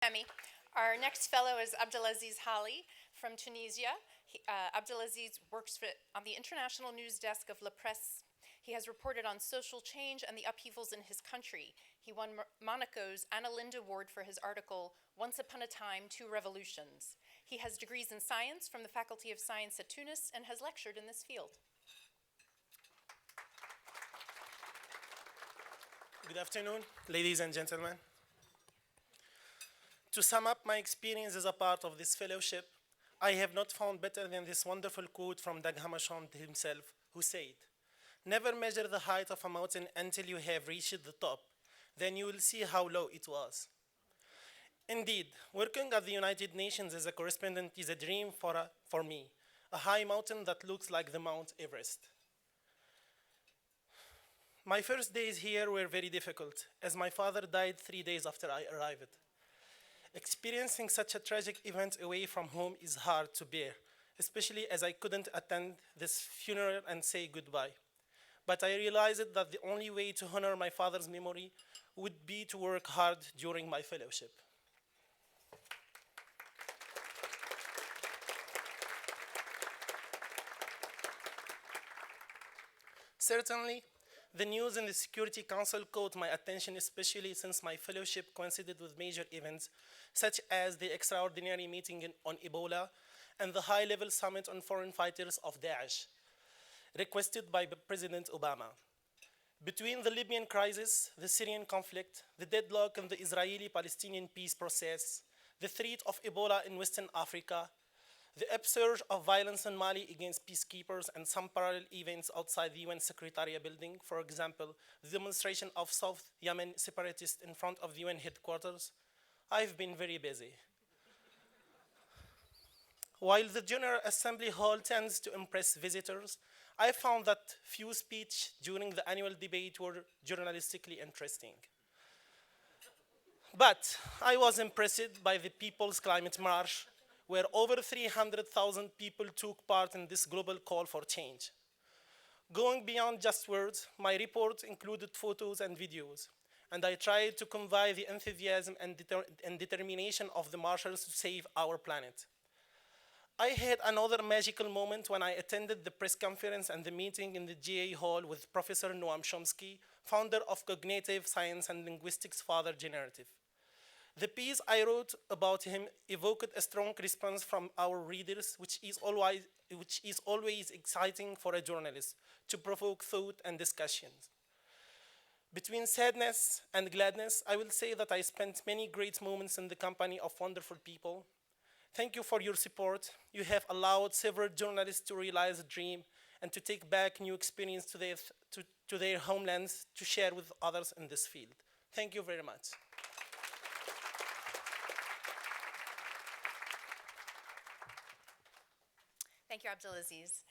Remy. Our next fellow is Abdel Aziz Hali from Tunisia. Abdel Aziz works on the international news desk of Le Presse. He has reported on social change and the upheavals in his country. He won Monaco's Anna Linde Award for his article, Once Upon a Time, Two Revolutions. He has degrees in science from the Faculty of Science at Tunis and has lectured in this field. Good afternoon, ladies and gentlemen. To sum up my experience as a part of this fellowship, I have not found better than this wonderful quote from Dag Hammarskjöld himself, who said, "Never measure the height of a mountain until you have reached the top. Then you will see how low it was." Indeed, working at the United Nations as a correspondent is a dream for me, a high mountain that looks like the Mount Everest. My first days here were very difficult, as my father died 3 days after I arrived. Experiencing such a tragic event away from home is hard to bear, especially as I couldn't attend this funeral and say goodbye. But I realized that the only way to honor my father's memory would be to work hard during my fellowship. Certainly, the news in the Security Council caught my attention, especially since my fellowship coincided with major events such as the extraordinary meeting on Ebola and the high-level summit on foreign fighters of Daesh, requested by President Obama. Between the Libyan crisis, the Syrian conflict, the deadlock in the Israeli-Palestinian peace process, the threat of Ebola in Western Africa, the upsurge of violence in Mali against peacekeepers, and some parallel events outside the UN Secretariat building, for example, the demonstration of South Yemen separatists in front of the UN headquarters, I've been very busy. While the General Assembly Hall tends to impress visitors, I found that few speeches during the annual debate were journalistically interesting. But I was impressed by the People's Climate March, where over 300,000 people took part in this global call for change. Going beyond just words, my report included photos and videos, and I tried to convey the enthusiasm and determination of the marchers to save our planet. I had another magical moment when I attended the press conference and the meeting in the GA Hall with Professor Noam Chomsky, founder of cognitive science and linguistics father generative. The piece I wrote about him evoked a strong response from our readers, which is always exciting for a journalist, to provoke thought and discussions. Between sadness and gladness, I will say that I spent many great moments in the company of wonderful people. Thank you for your support. You have allowed several journalists to realize a dream and to take back new experience to their homelands to share with others in this field. Thank you very much. Thank you, Abdel Aziz.